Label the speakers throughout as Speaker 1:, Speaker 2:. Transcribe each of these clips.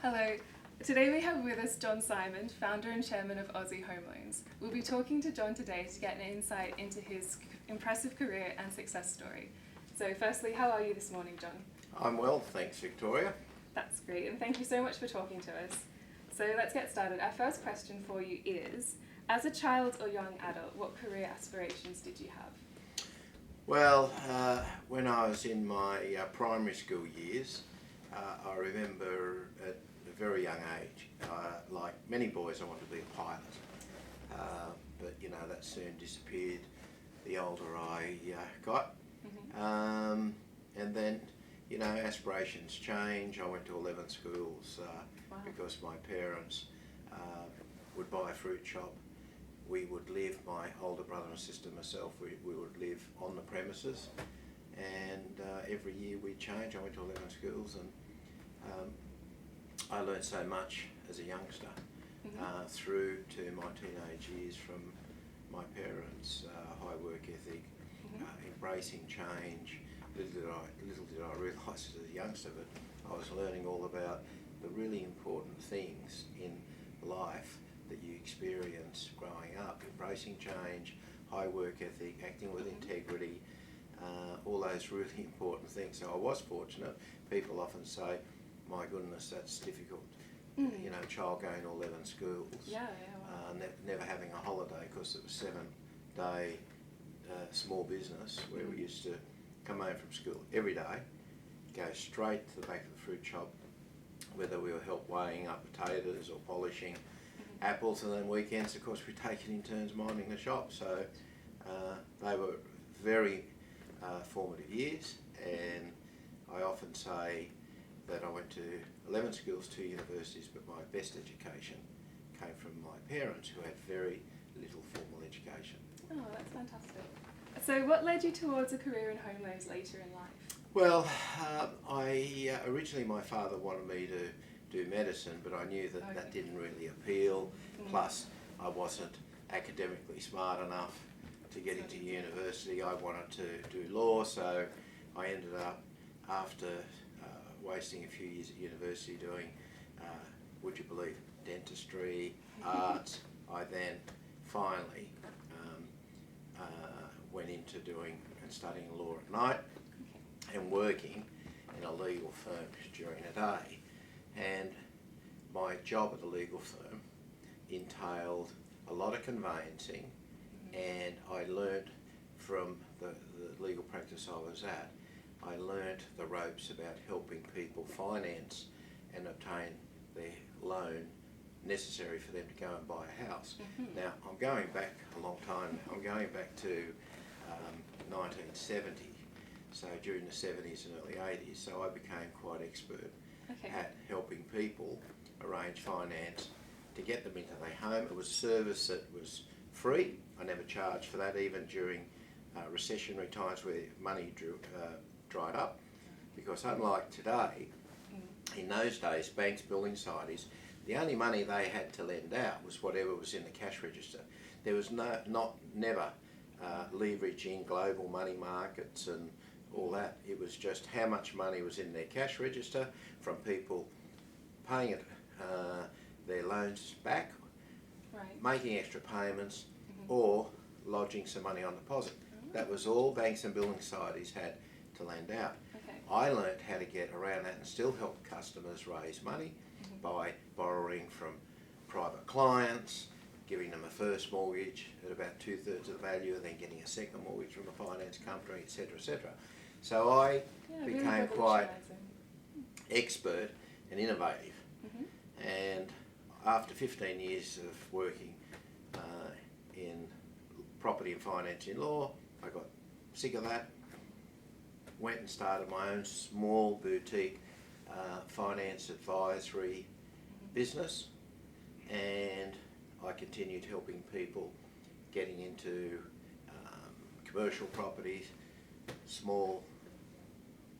Speaker 1: Hello. Today we have with us John Symond, founder and chairman of Aussie Home Loans. We'll be talking to John today to get an insight into his impressive career and success story. So firstly, how are you this morning, John?
Speaker 2: I'm well, thanks, Victoria.
Speaker 1: That's great, and thank you so much for talking to us. So let's get started. Our first question for you is, as a child or young adult, what career aspirations did you have?
Speaker 2: Well, when I was in my primary school years, I remember at a very young age, like many boys, I wanted to be a pilot. But you know, that soon disappeared the older I got. And then, you know, aspirations change. I went to 11 schools because my parents would buy a fruit shop. We would live, my older brother and sister and myself, we would live on the premises, and every year we changed. I went to 11 schools, and I learned so much as a youngster through to my teenage years from my parents, high work ethic, embracing change. Little did I realise as a youngster, but I was learning all about the really important things in life that you experience growing up, embracing change, high work ethic, acting with integrity, all those really important things. So I was fortunate. People often say, my goodness, that's difficult. You know, a child going to 11 schools, never having a holiday because it was 7-day small business where we used to come home from school every day, go straight to the back of the fruit shop, whether we were help weighing up potatoes or polishing apples, and then weekends, of course, we take it in turns minding the shop. So they were very formative years, and I often say that I went to 11 schools, 2 universities, but my best education came from my parents, who had very little formal education.
Speaker 1: Oh, that's fantastic. So what led you towards a career in home loans later in life?
Speaker 2: Well, originally my father wanted me to do medicine, but I knew that that didn't really appeal. Plus, I wasn't academically smart enough to get into university. I wanted to do law, so I ended up, after wasting a few years at university doing, would you believe, dentistry, arts, I then finally went into doing and studying law at night and working in a legal firm during the day. And my job at the legal firm entailed a lot of conveyancing, and I learned from the legal practice I was at, I learned the ropes about helping people finance and obtain their loan necessary for them to go and buy a house. Now, I'm going back a long time. I'm going back to 1970, so during the 70s and early 80s, so I became quite expert at helping people arrange finance to get them into their home. It was a service that was free. I never charged for that, even during recessionary times where money dried up, because unlike today, in those days, banks, building societies, the only money they had to lend out was whatever was in the cash register. There was never leverage in global money markets and all that. It was just how much money was in their cash register from people paying their loans back, making extra payments, or lodging some money on deposit. That was all banks and building societies had to lend out. I learnt how to get around that and still help customers raise money by borrowing from private clients, giving them a first mortgage at about 2/3 of the value, and then getting a second mortgage from a finance company, etc., etc. So I became quite expert and innovative. And after 15 years of working in property and finance in law, I got sick of that, went and started my own small boutique finance advisory business, and I continued helping people getting into commercial properties, small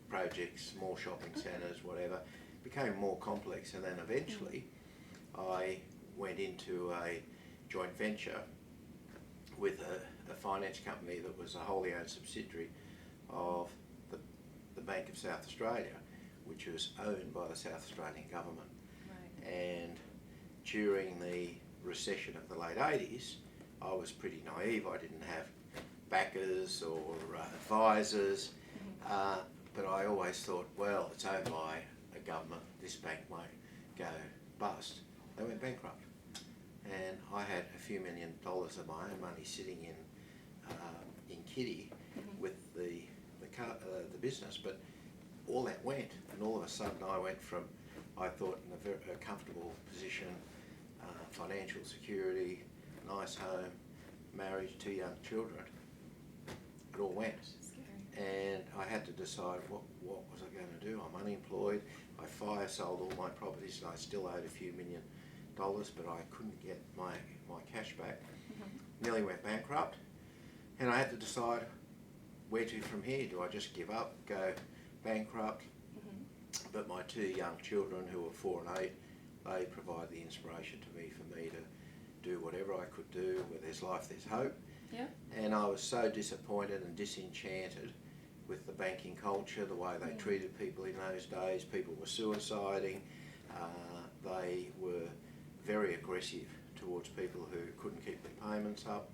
Speaker 2: projects, small shopping centres, whatever. Became more complex, and then eventually I went into a joint venture with a finance company that was a wholly owned subsidiary of the Bank of South Australia, which was owned by the South Australian government. And during the recession of the late 80s, I was pretty naive. I didn't have backers or advisors, but I always thought, well, it's owned by a government, this bank won't go bust. They went bankrupt. And I had a few $1 million of my own money sitting in kitty with the business, but all that went, and all of a sudden I went from, I thought, in a very comfortable position, financial security, nice home, marriage, 2 young children. It all went. And I had to decide what was I going to do. I'm unemployed. I fire sold all my properties, and I still owed a few $1 million, but I couldn't get my cash back. Nearly went bankrupt, and I had to decide where to from here. Do I just give up, go bankrupt? But my 2 young children, who were 4 and 8, they provide the inspiration to me for me to do whatever I could do. Where there's life, there's hope.
Speaker 1: Yeah.
Speaker 2: And I was so disappointed and disenchanted with the banking culture, the way they treated people in those days. People were suiciding. They were very aggressive towards people who couldn't keep their payments up,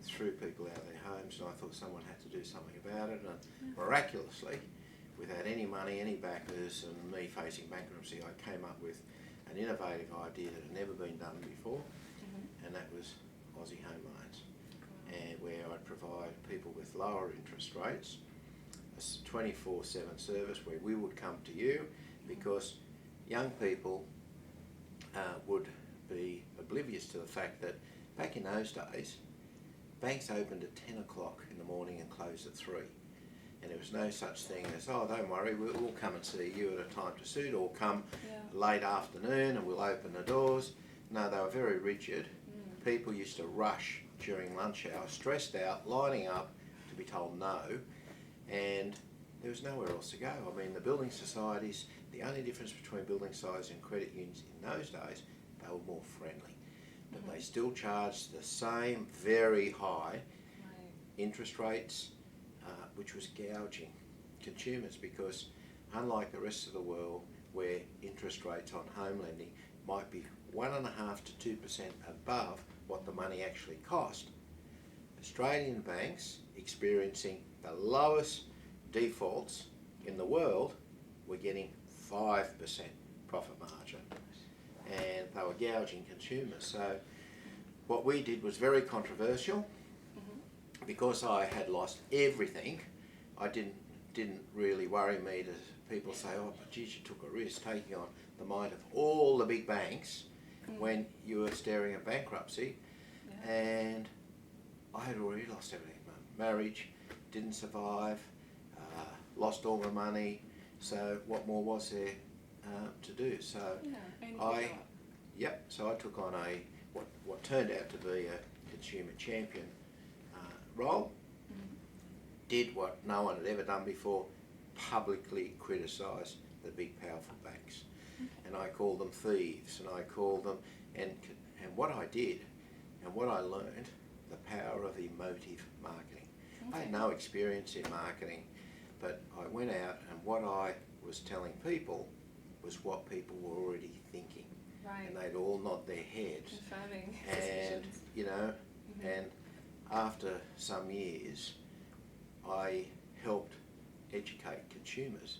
Speaker 2: threw people out of their homes, and I thought someone had to do something about it. And miraculously, without any money, any backers, and me facing bankruptcy, I came up with an innovative idea that had never been done before, and that was Aussie Home Loans, and where I'd provide people with lower interest rates, a 24/7 service where we would come to you, because young people would be oblivious to the fact that back in those days, banks opened at 10 o'clock in the morning and closed at 3. And there was no such thing as, oh, don't worry, we'll come and see you at a time to suit, or come late afternoon and we'll open the doors. No, they were very rigid. People used to rush during lunch hour, stressed out, lining up to be told no, and there was nowhere else to go. I mean, the building societies, the only difference between building societies and credit unions in those days, they were more friendly. But they still charged the same very high interest rates, which was gouging consumers, because unlike the rest of the world, where interest rates on home lending might be 1.5% to 2% above what the money actually cost, Australian banks, experiencing the lowest defaults in the world, were getting 5% profit margin, and they were gouging consumers. So what we did was very controversial. Because I had lost everything, I didn't really worry me to people say, oh, but geez, you took a risk taking on the mind of all the big banks when you were staring at bankruptcy. And I had already lost everything. My marriage didn't survive, lost all my money, so what more was there to do? So so I took on what turned out to be a consumer champion role, did what no one had ever done before, publicly criticised the big powerful banks. And I called them thieves, and I called them, and what I did, and what I learned, the power of emotive marketing. I had no experience in marketing, but I went out, and what I was telling people was what people were already thinking. And they'd all nod their heads.
Speaker 1: Confirming
Speaker 2: and, you know, and after some years, I helped educate consumers.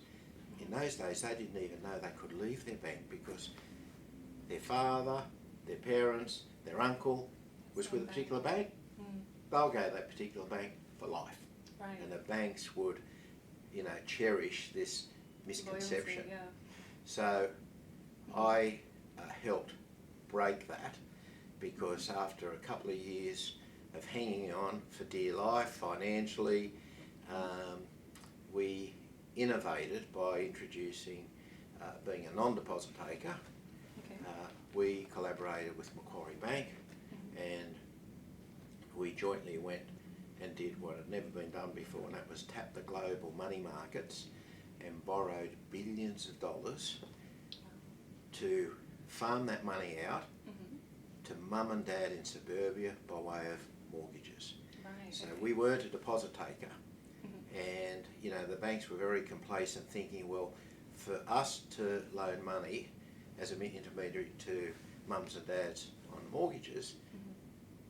Speaker 2: In those days, they didn't even know they could leave their bank, because their father, their parents, their uncle was with a particular bank. They'll go to that particular bank for life. And the banks would, you know, cherish this misconception.
Speaker 1: Loyalty,
Speaker 2: So I helped break that, because after a couple of years of hanging on for dear life financially, we innovated by introducing being a non-deposit taker. We collaborated with Macquarie Bank, and we jointly went and did what had never been done before, and that was tap the global money markets and borrowed billions of dollars to farm that money out to mum and dad in suburbia by way of mortgages. So we weren't a deposit taker, and you know, the banks were very complacent, thinking, well, for us to loan money as an intermediary to mums and dads on mortgages,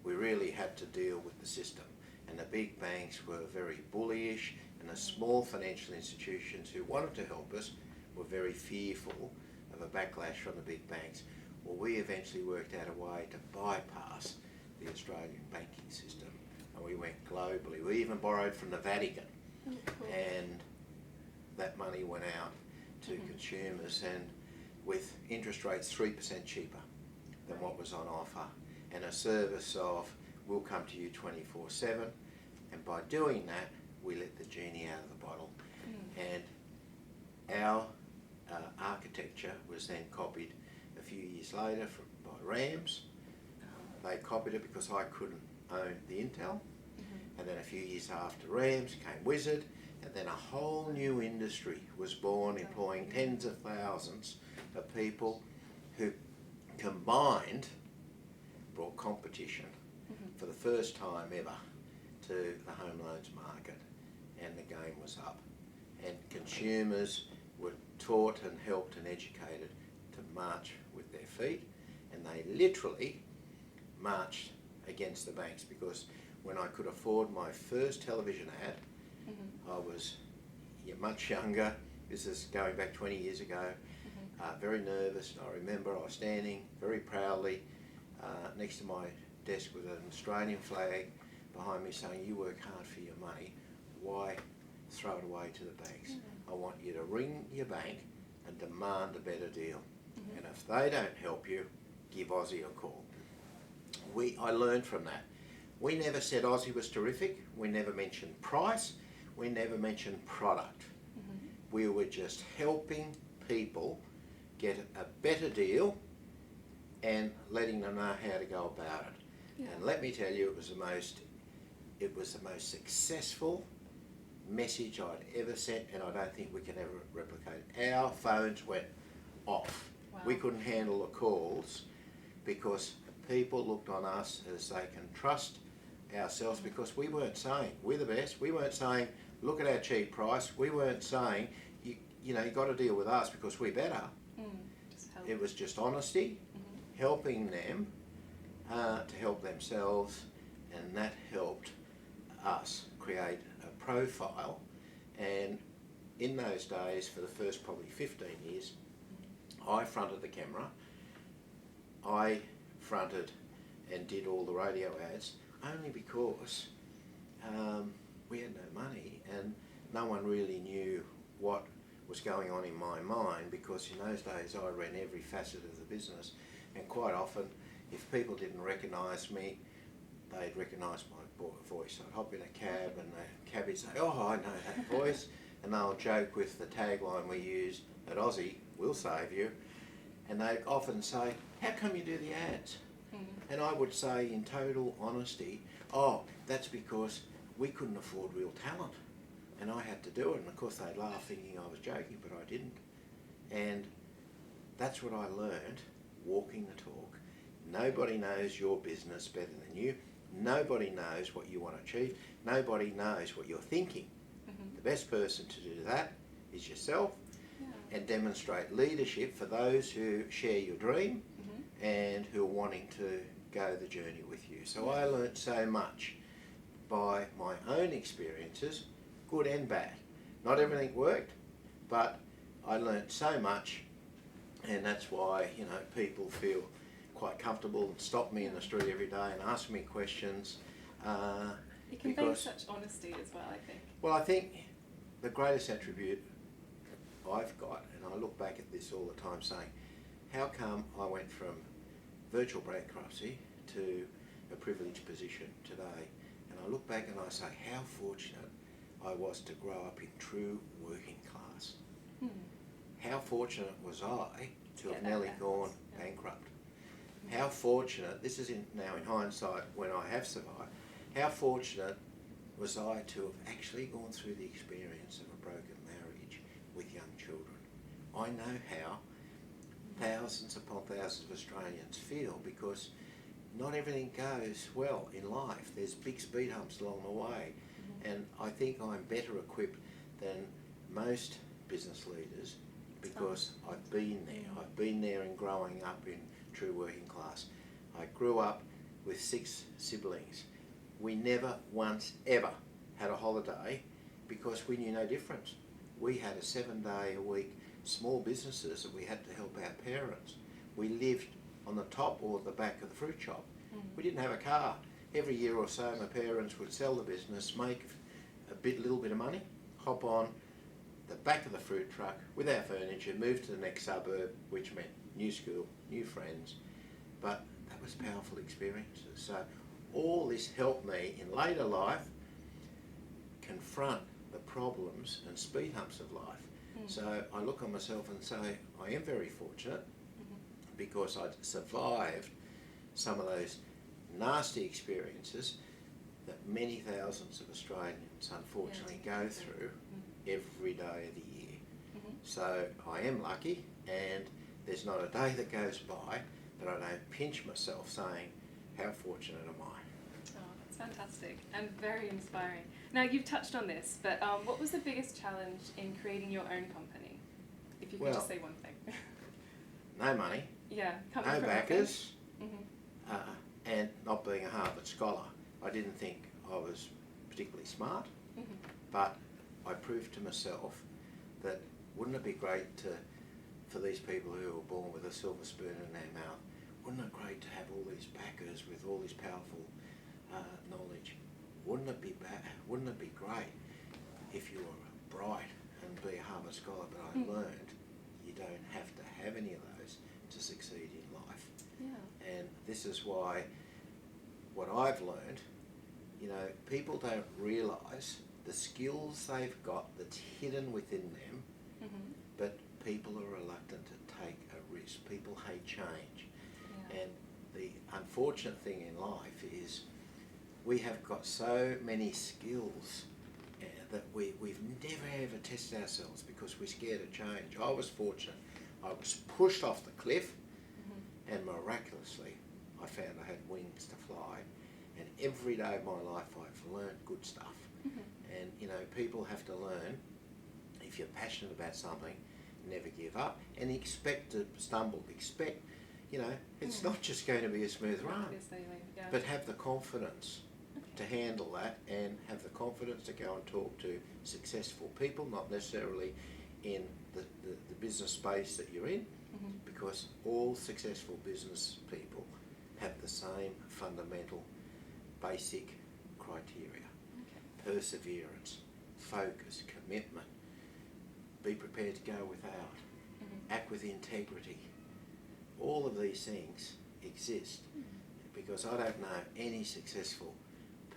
Speaker 2: we really had to deal with the system. And the big banks were very bullyish, and the small financial institutions who wanted to help us were very fearful of a backlash from the big banks. Well, we eventually worked out a way to bypass the Australian banking system, and we went globally. We even borrowed from the Vatican, and that money went out to consumers, and with interest rates 3% cheaper than what was on offer, and a service of we'll come to you 24/7, and by doing that we let the genie out of the bottle. And our architecture was then copied a few years later by Rams. They copied it because I couldn't own the Intel, and then a few years after Rams came Wizard, and then a whole new industry was born, employing tens of thousands of people who combined brought competition for the first time ever to the home loans market, and the game was up, and consumers were taught and helped and educated to march with their feet, and they literally marched against the banks, because when I could afford my first television ad, I was much younger. This is going back 20 years ago. Very nervous. I remember I was standing very proudly next to my desk with an Australian flag behind me saying, "You work hard for your money, why throw it away to the banks? I want you to ring your bank and demand a better deal. And if they don't help you, give Aussie a call." I learned from that. We never said Aussie was terrific. We never mentioned price. We never mentioned product. We were just helping people get a better deal and letting them know how to go about it. And let me tell you, it was the most successful message I'd ever sent, and I don't think we can ever replicate it. Our phones went off. We couldn't handle the calls because people looked on us as they can trust ourselves, because we weren't saying we're the best. We weren't saying look at our cheap price. We weren't saying you got to deal with us because we're better. It was just honesty, helping them to help themselves, and that helped us create a profile. And in those days, for the first probably 15 years, I fronted the camera. I fronted and did all the radio ads, only because we had no money and no one really knew what was going on in my mind, because in those days I ran every facet of the business, and quite often if people didn't recognise me, they'd recognise my voice. I'd hop in a cab and the cabbie'd say, "Oh, I know that voice," and they'll joke with the tagline we use at Aussie, "We'll save you," and they'd often say, "How come you do the ads?" And I would say in total honesty, "Oh, that's because we couldn't afford real talent and I had to do it." And of course they'd laugh thinking I was joking, but I didn't. And that's what I learned, walking the talk. Nobody knows your business better than you. Nobody knows what you want to achieve. Nobody knows what you're thinking. The best person to do that is yourself, and demonstrate leadership for those who share your dream and who are wanting to go the journey with you. So I learnt so much by my own experiences, good and bad. Not everything worked, but I learnt so much, and that's why people feel quite comfortable and stop me in the street every day and ask me questions.
Speaker 1: You convey such honesty as well, I think.
Speaker 2: Well, I think the greatest attribute I've got, and I look back at this all the time saying, how come I went from virtual bankruptcy to a privileged position today? And I look back and I say how fortunate I was to grow up in true working class. How fortunate was I to have nearly gone bankrupt? How fortunate, this is now in hindsight when I have survived, how fortunate was I to have actually gone through the experience of a broken marriage with young children. I know how thousands upon thousands of Australians feel, because not everything goes well in life. There's big speed humps along the way. And I think I'm better equipped than most business leaders because I've been there. I've been there in growing up in true working class. I grew up with 6 siblings. We never once ever had a holiday because we knew no difference. We had a 7-day-a-week small businesses that we had to help our parents. We lived on the top or the back of the fruit shop. We didn't have a car. Every year or so my parents would sell the business, make a little bit of money, hop on the back of the fruit truck with our furniture, move to the next suburb, which meant new school, new friends. But that was powerful experiences. So all this helped me in later life confront the problems and speed humps of life. So I look on myself and say I am very fortunate because I'd survived some of those nasty experiences that many thousands of Australians unfortunately go through every day of the year. So I am lucky, and there's not a day that goes by that I don't pinch myself saying, how fortunate am I?
Speaker 1: Oh, that's fantastic and very inspiring. Now, you've touched on this, but what was the biggest challenge in creating your own company? If you could just say one thing.
Speaker 2: No money,
Speaker 1: yeah,
Speaker 2: no backers, and not being a Harvard scholar. I didn't think I was particularly smart, but I proved to myself that wouldn't it be great for these people who were born with a silver spoon in their mouth, wouldn't it great to have all these backers with all this powerful knowledge? Wouldn't it be great if you were bright and be a Harvard scholar? But I learned you don't have to have any of those to succeed in life. Yeah. And this is why what I've learned, people don't realise the skills they've got that's hidden within them, but people are reluctant to take a risk. People hate change. Yeah. And the unfortunate thing in life is we have got so many skills that we've never ever tested ourselves because we're scared of change. I was fortunate. I was pushed off the cliff, and miraculously I found I had wings to fly. And every day of my life I've learned good stuff. And people have to learn, if you're passionate about something, never give up and expect to stumble. Expect, it's not just going to be a smooth run, but have the confidence to handle that, and have the confidence to go and talk to successful people, not necessarily in the business space that you're in, because all successful business people have the same fundamental basic criteria. Perseverance, focus, commitment, be prepared to go without, act with integrity. All of these things exist because I don't know any successful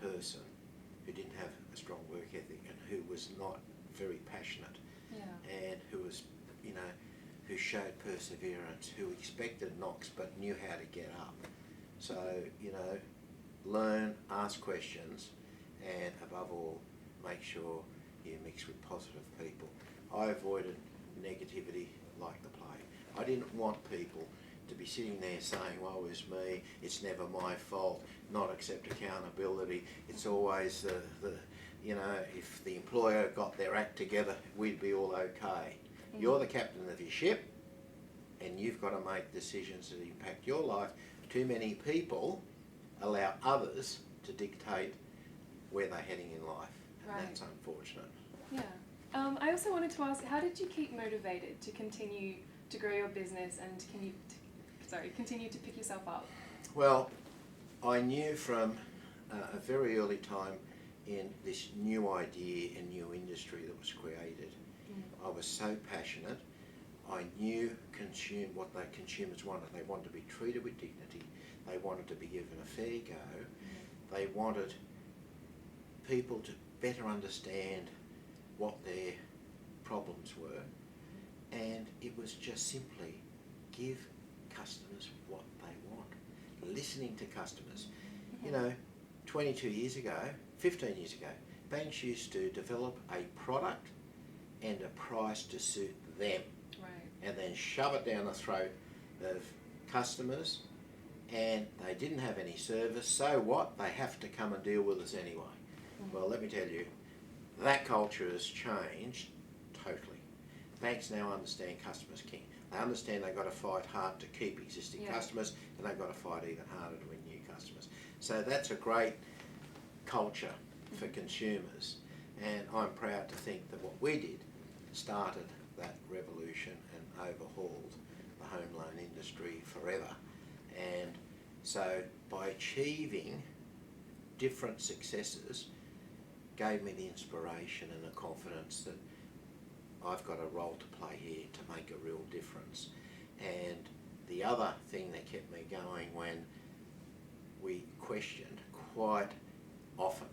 Speaker 2: person who didn't have a strong work ethic and who was not very passionate, and who was, who showed perseverance, who expected knocks but knew how to get up. So, learn, ask questions, and above all, make sure you mix with positive people. I avoided negativity like the plague. I didn't want people to be sitting there saying, woe is me, it's never my fault, not accept accountability, it's always if the employer got their act together, we'd be all okay. You're the captain of your ship, and you've got to make decisions that impact your life. Too many people allow others to dictate where they're heading in life, and that's unfortunate.
Speaker 1: Yeah. I also wanted to ask, how did you keep motivated to continue to grow your business and continue to pick yourself up?
Speaker 2: Well, I knew from a very early time in this new idea and new industry that was created, I was so passionate. I knew what the consumers wanted. They wanted to be treated with dignity. They wanted to be given a fair go. They wanted people to better understand what their problems were, and it was just simply give customers what they want. Listening to customers. 22 years ago, 15 years ago, banks used to develop a product and a price to suit them, and then shove it down the throat of customers, and they didn't have any service. So what? They have to come and deal with us anyway. Well, let me tell you, that culture has changed totally. banks now understand customers king. They understand they've got to fight hard to keep existing customers, and they've got to fight even harder to win new customers. So that's a great culture for consumers, and I'm proud to think that what we did started that revolution and overhauled the home loan industry forever. And so by achieving different successes gave me the inspiration and the confidence that I've got a role to play here to make a real difference. And the other thing that kept me going, when we questioned quite often,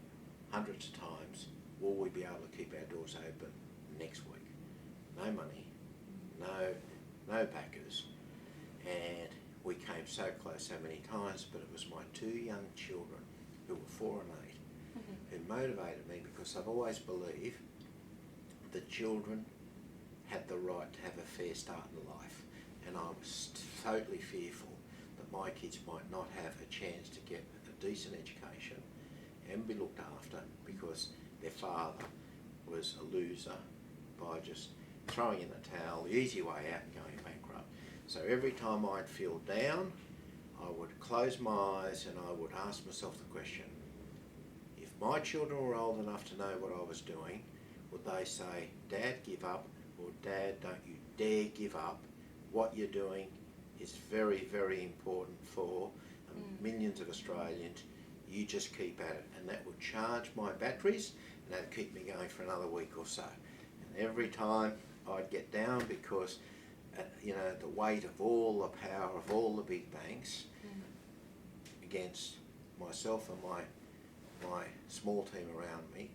Speaker 2: hundreds of times, will we be able to keep our doors open next week? No money, no backers, and we came so close so many times, but it was my two young children, who were 4 and 8, who motivated me, because I've always believed that children had the right to have a fair start in life, and I was totally fearful that my kids might not have a chance to get a decent education and be looked after because their father was a loser by just throwing in the towel, the easy way out, and going bankrupt. So every time I'd feel down, I would close my eyes and I would ask myself the question, if my children were old enough to know what I was doing, would they say, Dad, give up, or Dad, don't you dare give up? What you're doing is very, very important for millions of Australians. You just keep at it. And that would charge my batteries, and that would keep me going for another week or so. And every time I'd get down, because the weight of all the power of all the big banks against myself and my small team around me,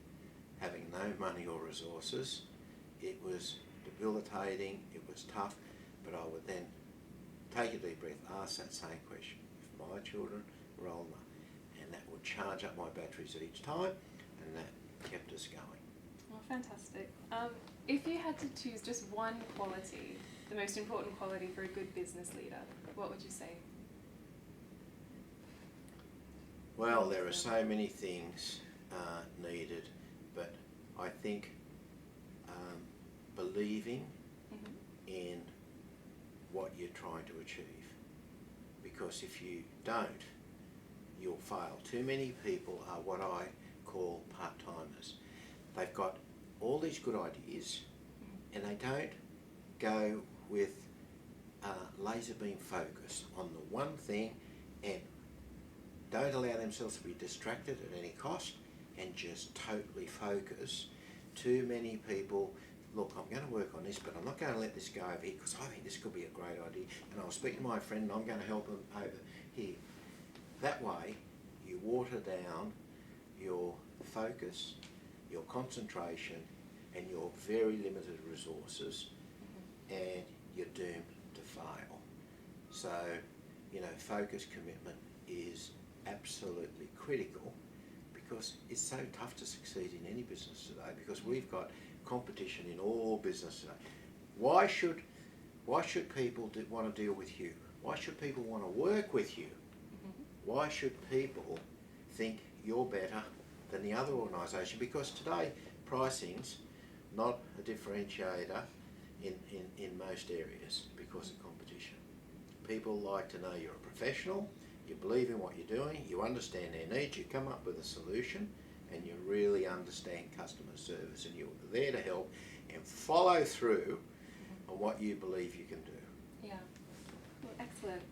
Speaker 2: having no money or resources, it was debilitating, it was tough, but I would then take a deep breath, ask that same question, if my children were old enough, and that would charge up my batteries at each time, and that kept us going.
Speaker 1: Well, fantastic. If you had to choose just one quality, the most important quality for a good business leader, what would you say?
Speaker 2: Well, there are so many things needed, but I think believing in what you're trying to achieve. Because if you don't, you'll fail. Too many people are what I call part-timers. They've got all these good ideas and they don't go with laser beam focus on the one thing, and don't allow themselves to be distracted at any cost, and just totally focus. Too many people, look, I'm going to work on this, but I'm not going to let this go over here because I think this could be a great idea, and I'll speak to my friend and I'm going to help them over here. That way you water down your focus, your concentration, and your very limited resources, and you're doomed to fail. So, focus, commitment is absolutely critical, because it's so tough to succeed in any business today, because we've got competition in all business today. Why should people want to deal with you? Why should people want to work with you? Why should people think you're better than the other organisation? Because today pricing's not a differentiator in most areas because of competition. People like to know you're a professional, you believe in what you're doing, you understand their needs, you come up with a solution, and you really understand customer service, and you're there to help and follow through on what you believe you can do.
Speaker 1: Yeah. Well, excellent.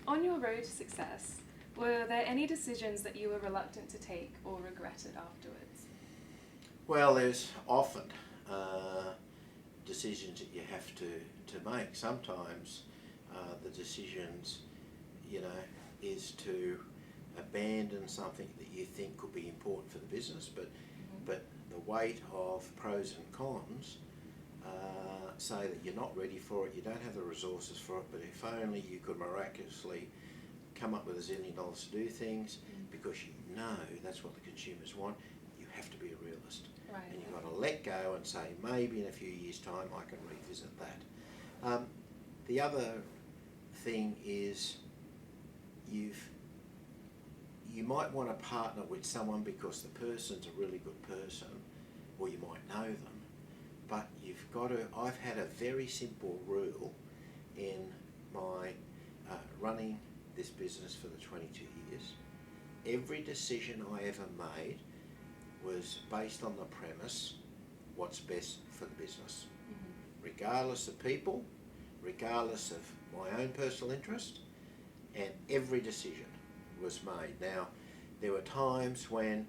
Speaker 1: On your road to success, were there any decisions that you were reluctant to take or regretted afterwards?
Speaker 2: Well, there's often decisions that you have to make. Sometimes the decisions, is to abandon something that you think could be important for the business, but the weight of pros and cons say that you're not ready for it, you don't have the resources for it, but if only you could miraculously come up with $1 zillion to do things, because that's what the consumers want. You have to be a realist.
Speaker 1: Right.
Speaker 2: And you've got to let go and say, maybe in a few years' time I can revisit that. The other thing is, you might want to partner with someone because the person's a really good person, or you might know them, but you've got to, I've had a very simple rule in my running this business for the 22 years. Every decision I ever made was based on the premise, what's best for the business. Regardless of people, regardless of my own personal interest, and every decision was made. Now, there were times when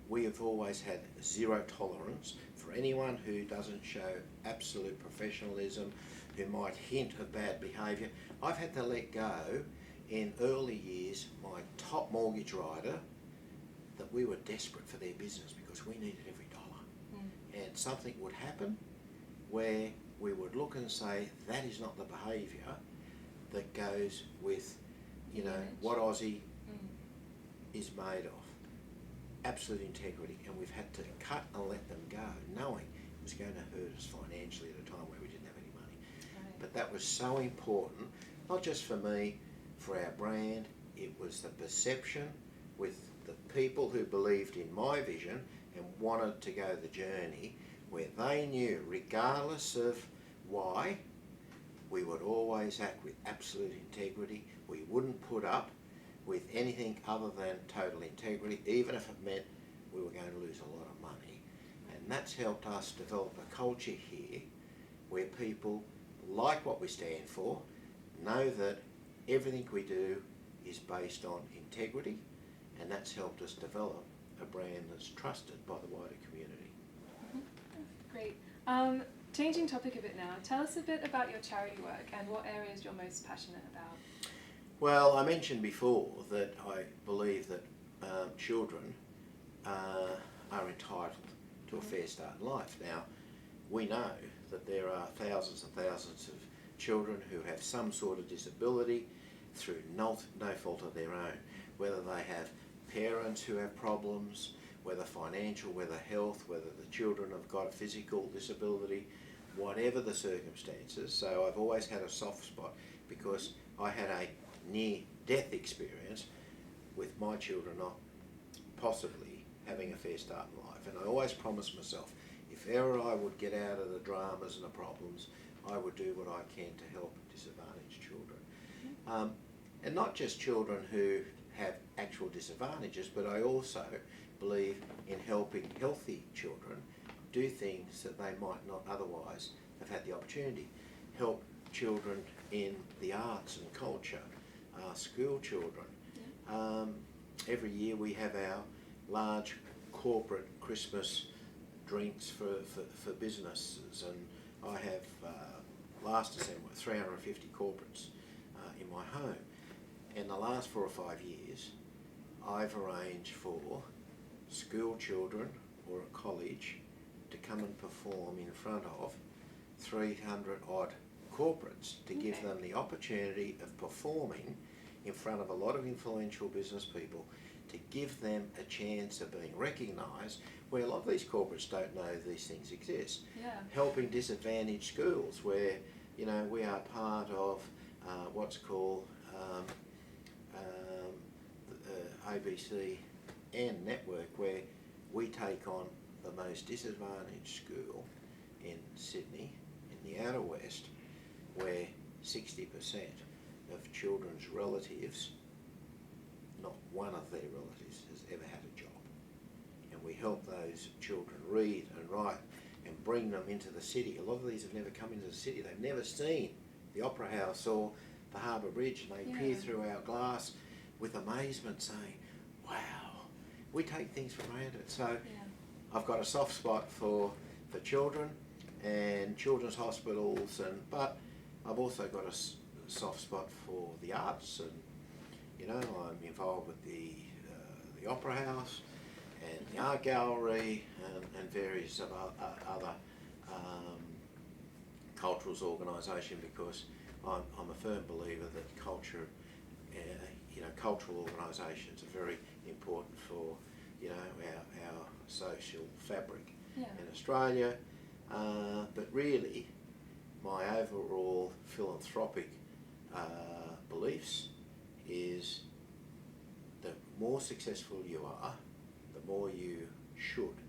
Speaker 2: we have always had zero tolerance for anyone who doesn't show absolute professionalism, who might hint of bad behaviour. I've had to let go in early years my top mortgage writer that we were desperate for their business because we needed every dollar. And something would happen where we would look and say, that is not the behaviour that goes with, you know, what Aussie is made of. Absolute integrity. And we've had to cut and let them go, knowing it was going to hurt us financially at a time where we didn't have any money.
Speaker 1: Right.
Speaker 2: But that was so important, not just for me, for our brand. It was the perception with the people who believed in my vision and wanted to go the journey, where they knew, regardless of why, we would always act with absolute integrity. We wouldn't put up with anything other than total integrity, even if it meant we were going to lose a lot of money. And that's helped us develop a culture here where people like what we stand for, know that everything we do is based on integrity, and that's helped us develop a brand that's trusted by the wider community.
Speaker 1: Great. Changing topic a bit now, tell us a bit about your charity work and what areas you're most passionate about.
Speaker 2: Well, I mentioned before that I believe that children are entitled to a fair start in life. Now, we know that there are thousands and thousands of children who have some sort of disability through no fault of their own, whether they have parents who have problems, whether financial, whether health, whether the children have got a physical disability, whatever the circumstances. So I've always had a soft spot because I had a near-death experience with my children not possibly having a fair start in life. And I always promised myself, if ever I would get out of the dramas and the problems, I would do what I can to help disadvantaged children. And not just children who have actual disadvantages, but I also believe in helping healthy children do things that they might not otherwise have had the opportunity. Help children in the arts and culture, school children. Every year we have our large corporate Christmas drinks for businesses, and I have last December 350 corporates in my home. In the last 4 or 5 years, I've arranged for school children or a college to come and perform in front of 300 odd corporates to give them the opportunity of performing in front of a lot of influential business people, to give them a chance of being recognised, where a lot of these corporates don't know these things exist. Helping disadvantaged schools, where, you know, we are part of what's called ABCN network, where we take on the most disadvantaged school in Sydney, in the outer west, where 60% of children's relatives, not one of their relatives has ever had a job. And we help those children read and write and bring them into the city. A lot of these have never come into the city. They've never seen the Opera House or the Harbour Bridge, and they peer through our glass with amazement, saying, wow, we take things for granted. So I've got a soft spot for children and children's hospitals, but I've also got a soft spot for the arts, and you know, I'm involved with the Opera House and the Art Gallery and various other cultural organisations, because I'm a firm believer that culture, cultural organisations are very important for, you know, our social fabric in Australia. But really, my overall philanthropic beliefs is the more successful you are, the more you should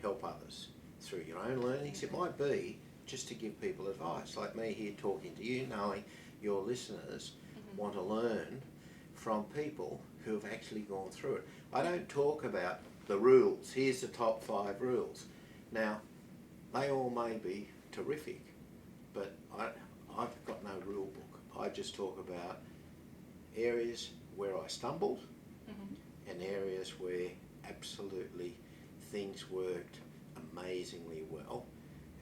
Speaker 2: help others through your own learnings. It might be just to give people advice, like me here talking to you, knowing your listeners want to learn from people who have actually gone through it. I don't talk about the rules. Here's the top 5 rules. Now, they all may be terrific, but I've got no rule book. I just talk about areas where I stumbled and areas where absolutely things worked amazingly well,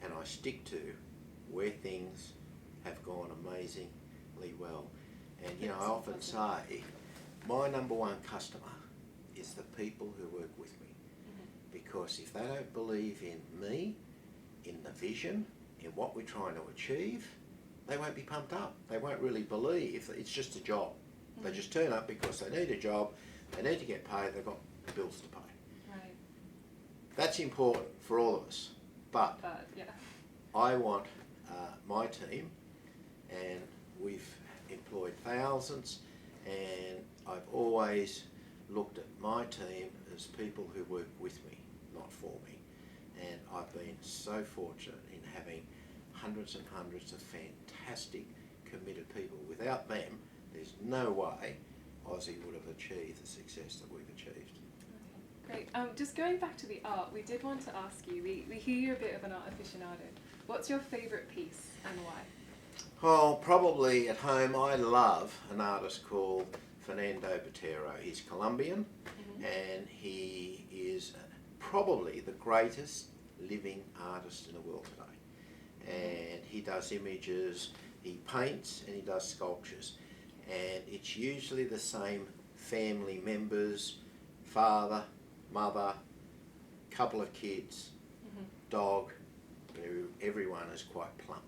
Speaker 2: and I stick to where things have gone amazingly well. And you know, I often say my number one customer is the people who work with me, because if they don't believe in me, in the vision, in what we're trying to achieve, they won't be pumped up. They won't really believe that it's just a job. They just turn up because they need a job, they need to get paid, they've got bills to pay.
Speaker 1: Right.
Speaker 2: That's important for all of us, but
Speaker 1: yeah.
Speaker 2: I want my team, and we've employed thousands, and I've always looked at my team as people who work with me, not for me. And I've been so fortunate in having hundreds and hundreds of fantastic, committed people. Without them, there's no way Aussie would have achieved the success that we've achieved.
Speaker 1: Okay, great. Just going back to the art, we did want to ask you, we hear you're a bit of an art aficionado. What's your favourite piece and why?
Speaker 2: Well, probably at home I love an artist called Fernando Botero. He's Colombian, and he is probably the greatest living artist in the world today. And he does images, he paints, and he does sculptures. And it's usually the same family members, father, mother, couple of kids, dog. Everyone is quite plump.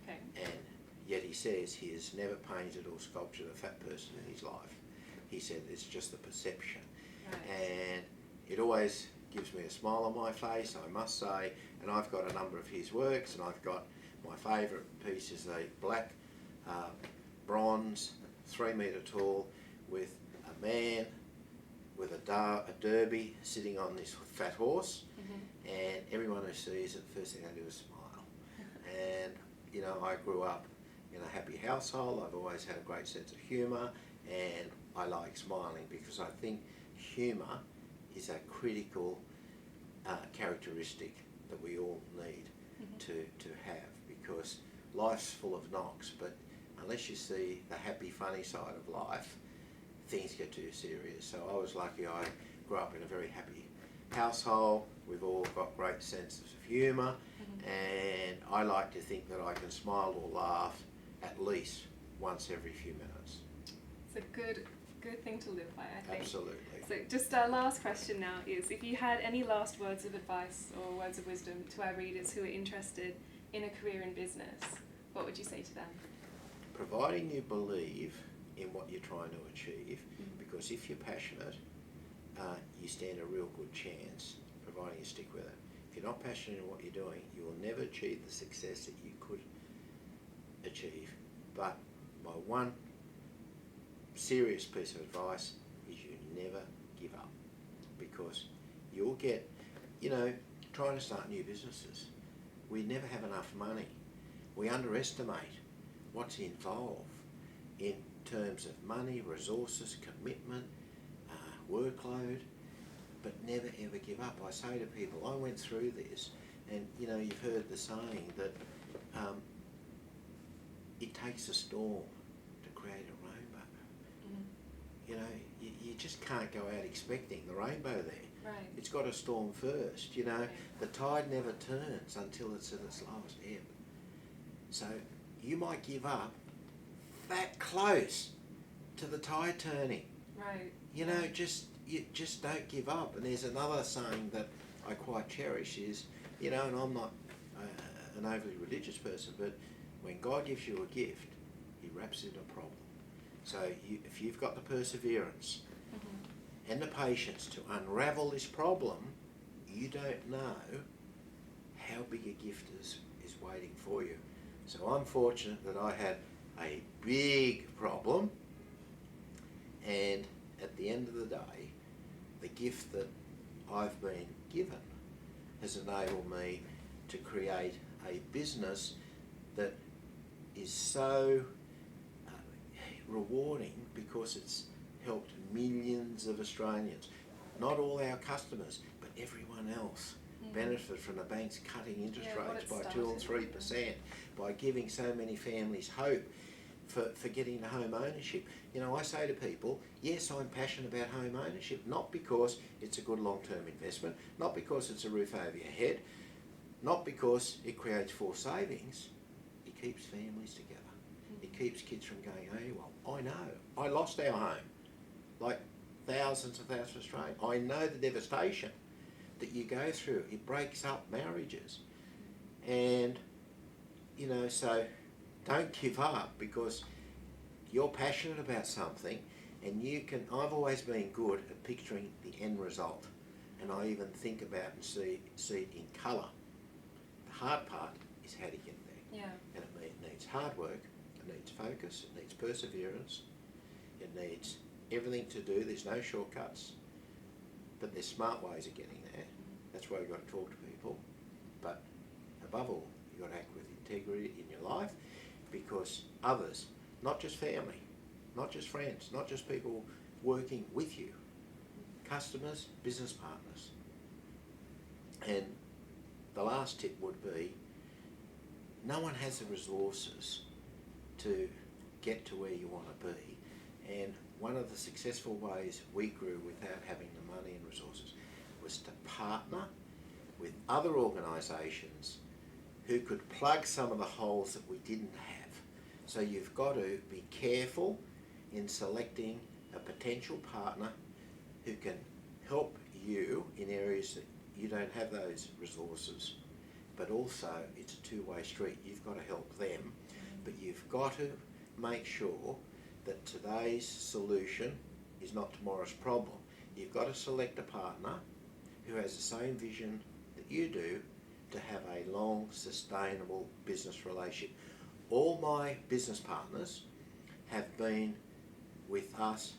Speaker 1: Okay.
Speaker 2: And yet he says he has never painted or sculptured a fat person in his life. He said it's just the perception.
Speaker 1: Right.
Speaker 2: And it always gives me a smile on my face, I must say. And I've got a number of his works, and I've got my favourite piece is a black bronze 3 metre tall with a man with a derby sitting on this fat horse, and everyone who sees it, first thing they do is smile. And you know, I grew up in a happy household. I've always had a great sense of humour, and I like smiling because I think humour is a critical characteristic that we all need to have, because life's full of knocks, but unless you see the happy, funny side of life, things get too serious. So I was lucky. I grew up in a very happy household. We've all got great senses of humour, and I like to think that I can smile or laugh at least once every few minutes.
Speaker 1: It's a good thing to live by, I think.
Speaker 2: Absolutely.
Speaker 1: So just our last question now is, if you had any last words of advice or words of wisdom to our readers who are interested in a career in business, what would you say to them?
Speaker 2: Providing you believe in what you're trying to achieve, because if you're passionate, you stand a real good chance, providing you stick with it. If you're not passionate in what you're doing, you will never achieve the success that you could achieve. But my one serious piece of advice is you never give up, because you'll get, you know, trying to start new businesses, we never have enough money. We underestimate what's involved in terms of money, resources, commitment, workload, but never ever give up. I say to people, I went through this, and you know, you've heard the saying that it takes a storm to create a rainbow. You know, you just can't go out expecting the rainbow there.
Speaker 1: Right.
Speaker 2: It's got to storm first, you know. The tide never turns until it's at its lowest ebb. So you might give up that close to the tide turning.
Speaker 1: Right.
Speaker 2: You know, you just don't give up. And there's another saying that I quite cherish is, you know, and I'm not an overly religious person, but when God gives you a gift, he wraps it in a problem. So if you've got the perseverance and the patience to unravel this problem, you don't know how big a gift is waiting for you. So I'm fortunate that I had a big problem, and at the end of the day, the gift that I've been given has enabled me to create a business that is so rewarding because it's helped millions of Australians. Not all our customers, but everyone else benefit from the banks cutting interest rates by 2 and 3%, by giving so many families hope for getting to home ownership. You know, I say to people, yes, I'm passionate about home ownership, not because it's a good long-term investment, not because it's a roof over your head, not because it creates forced savings. It keeps families together. It keeps kids from going, hey, well, I know, I lost our home, like thousands of Australians. I know the devastation that you go through. It breaks up marriages. And, you know, so don't give up because you're passionate about something, and you can. I've always been good at picturing the end result, and I even think about and see it in colour. The hard part is how to get there.
Speaker 1: Yeah.
Speaker 2: And it needs hard work, it needs focus, it needs perseverance, it needs everything to do. There's no shortcuts, but there's smart ways of getting there. That's why you've got to talk to people. But above all, you've got to act with integrity in your life, because others, not just family, not just friends, not just people working with you, customers, business partners. And the last tip would be, no one has the resources to get to where you want to be. And one of the successful ways we grew without having the money and resources was to partner with other organisations who could plug some of the holes that we didn't have. So you've got to be careful in selecting a potential partner who can help you in areas that you don't have those resources, but also it's a two-way street. You've got to help them, but you've got to make sure that today's solution is not tomorrow's problem. You've got to select a partner who has the same vision that you do to have a long, sustainable business relationship. All my business partners have been with us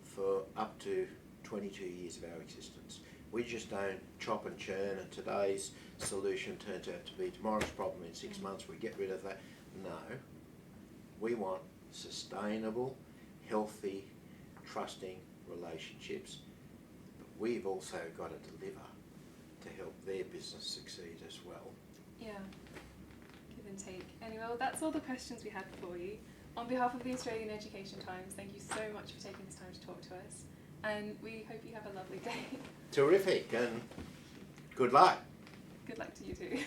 Speaker 2: for up to 22 years of our existence. We just don't chop and churn and today's solution turns out to be tomorrow's problem in 6 months, we get rid of that. No, we want sustainable, healthy, trusting relationships, but we've also got to deliver to help their business succeed as well.
Speaker 1: Yeah, give and take. Anyway, well, that's all the questions we had for you. On behalf of the Australian Education Times, thank you so much for taking this time to talk to us, and we hope you have a lovely day.
Speaker 2: Terrific, and good luck.
Speaker 1: Good luck to you too.